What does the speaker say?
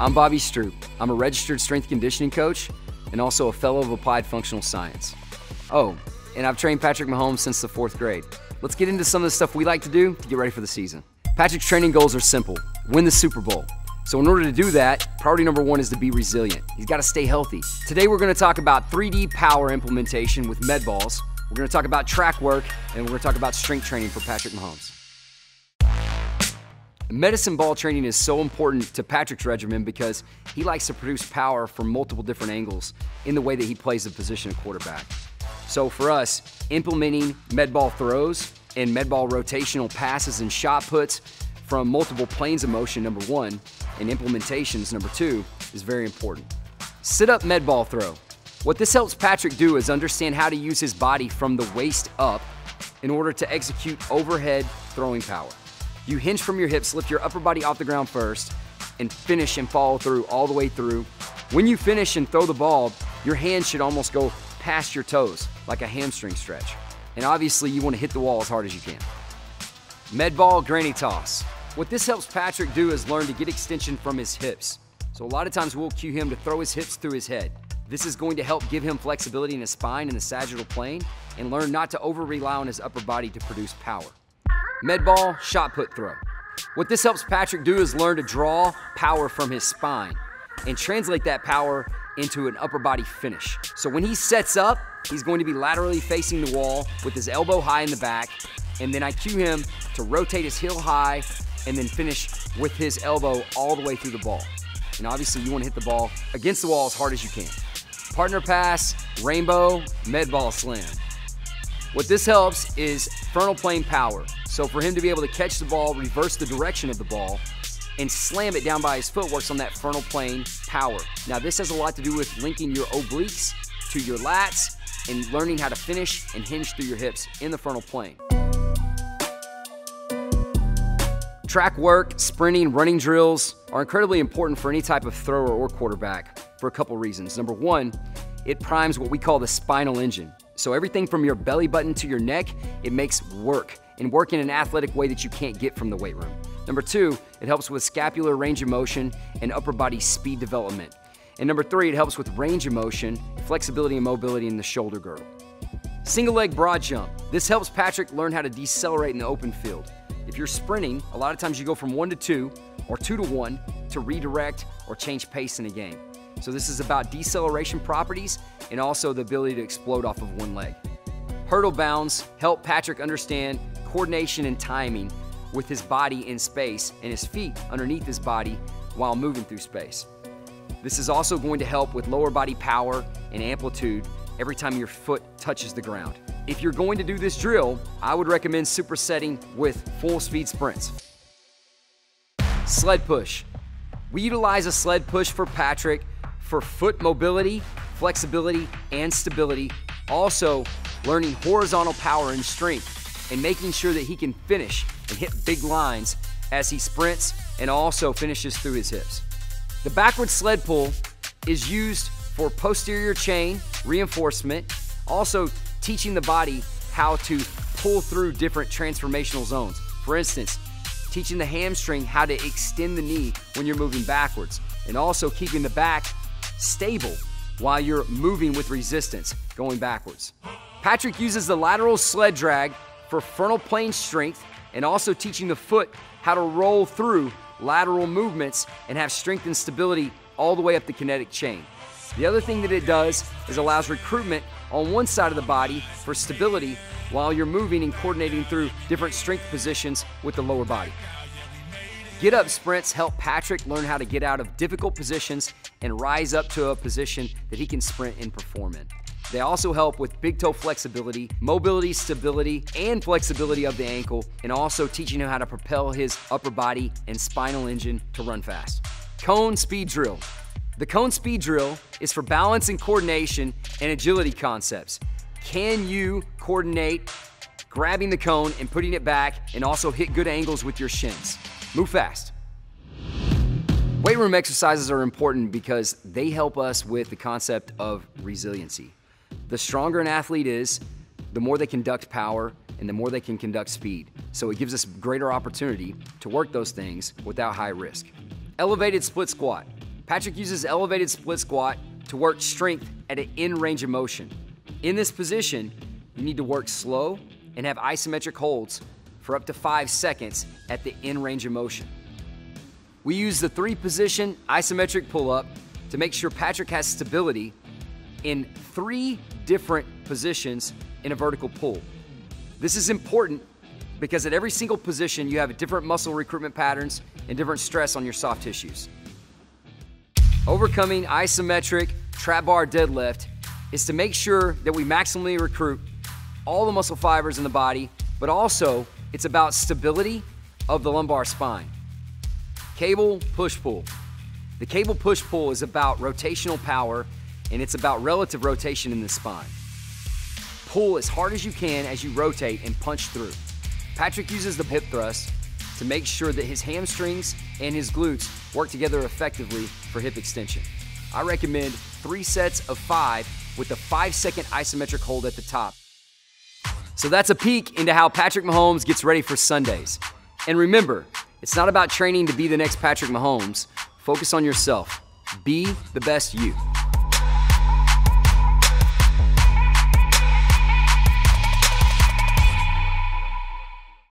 I'm Bobby Stroop. I'm a registered strength conditioning coach and also a fellow of applied functional science. Oh, and I've trained Patrick Mahomes since the 4th grade. Let's get into some of the stuff we like to do to get ready for the season. Patrick's training goals are simple: win the Super Bowl. So in order to do that, priority number 1 is to be resilient. He's got to stay healthy. Today we're going to talk about 3D power implementation with med balls. We're going to talk about track work, and we're going to talk about strength training for Patrick Mahomes. Medicine ball training is so important to Patrick's regimen because he likes to produce power from multiple different angles in the way that he plays the position of quarterback. So for us, implementing med ball throws and med ball rotational passes and shot puts from multiple planes of motion, number 1, and implementations, number 2, is very important. Sit-up med ball throw. What this helps Patrick do is understand how to use his body from the waist up in order to execute overhead throwing power. You hinge from your hips, lift your upper body off the ground first, and finish and follow through all the way through. When you finish and throw the ball, your hands should almost go past your toes, like a hamstring stretch. And obviously you want to hit the wall as hard as you can. Med ball granny toss. What this helps Patrick do is learn to get extension from his hips. So a lot of times we'll cue him to throw his hips through his head. This is going to help give him flexibility in his spine and the sagittal plane, and learn not to over-rely on his upper body to produce power. Med ball shot put throw. What this helps Patrick do is learn to draw power from his spine and translate that power into an upper body finish. So when he sets up, he's going to be laterally facing the wall with his elbow high in the back, and then I cue him to rotate his heel high and then finish with his elbow all the way through the ball. And obviously you want to hit the ball against the wall as hard as you can. Partner pass, rainbow, med ball slam. What this helps is frontal plane power. So for him to be able to catch the ball, reverse the direction of the ball, and slam it down by his foot works on that frontal plane power. Now this has a lot to do with linking your obliques to your lats and learning how to finish and hinge through your hips in the frontal plane. Track work, sprinting, running drills are incredibly important for any type of thrower or quarterback for a couple reasons. Number 1, it primes what we call the spinal engine. So everything from your belly button to your neck, it makes work in an athletic way that you can't get from the weight room. Number 2, it helps with scapular range of motion and upper body speed development. And number 3, it helps with range of motion, flexibility and mobility in the shoulder girdle. Single leg broad jump. This helps Patrick learn how to decelerate in the open field. If you're sprinting, a lot of times you go from 1 to 2 or 2 to 1 to redirect or change pace in a game. So this is about deceleration properties and also the ability to explode off of one leg. Hurdle bounds help Patrick understand coordination and timing with his body in space and his feet underneath his body while moving through space. This is also going to help with lower body power and amplitude every time your foot touches the ground. If you're going to do this drill, I would recommend supersetting with full speed sprints. Sled push. We utilize a sled push for Patrick for foot mobility, flexibility, and stability. Also, learning horizontal power and strength and making sure that he can finish and hit big lines as he sprints and also finishes through his hips. The backward sled pull is used for posterior chain reinforcement, also teaching the body how to pull through different transformational zones. For instance, teaching the hamstring how to extend the knee when you're moving backwards, and also keeping the back stable while you're moving with resistance going backwards. Patrick uses the lateral sled drag for frontal plane strength and also teaching the foot how to roll through lateral movements and have strength and stability all the way up the kinetic chain. The other thing that it does is allows recruitment on one side of the body for stability while you're moving and coordinating through different strength positions with the lower body. Get up sprints help Patrick learn how to get out of difficult positions and rise up to a position that he can sprint and perform in. They also help with big toe flexibility, mobility, stability, and flexibility of the ankle, and also teaching him how to propel his upper body and spinal engine to run fast. Cone speed drill. The cone speed drill is for balance and coordination and agility concepts. Can you coordinate grabbing the cone and putting it back and also hit good angles with your shins? Move fast. Weight room exercises are important because they help us with the concept of resiliency. The stronger an athlete is, the more they conduct power and the more they can conduct speed. So it gives us greater opportunity to work those things without high risk. Elevated split squat. Patrick uses elevated split squat to work strength at an end range of motion. In this position, you need to work slow and have isometric holds for up to 5 seconds at the end range of motion. We use the 3-position isometric pull-up to make sure Patrick has stability in 3 different positions in a vertical pull. This is important because at every single position you have different muscle recruitment patterns and different stress on your soft tissues. Overcoming isometric trap bar deadlift is to make sure that we maximally recruit all the muscle fibers in the body, but also it's about stability of the lumbar spine. Cable push-pull. The cable push-pull is about rotational power, and it's about relative rotation in the spine. Pull as hard as you can as you rotate and punch through. Patrick uses the hip thrust to make sure that his hamstrings and his glutes work together effectively for hip extension. I recommend 3 sets of 5 with a 5-second isometric hold at the top. So that's a peek into how Patrick Mahomes gets ready for Sundays. And remember, it's not about training to be the next Patrick Mahomes. Focus on yourself. Be the best you.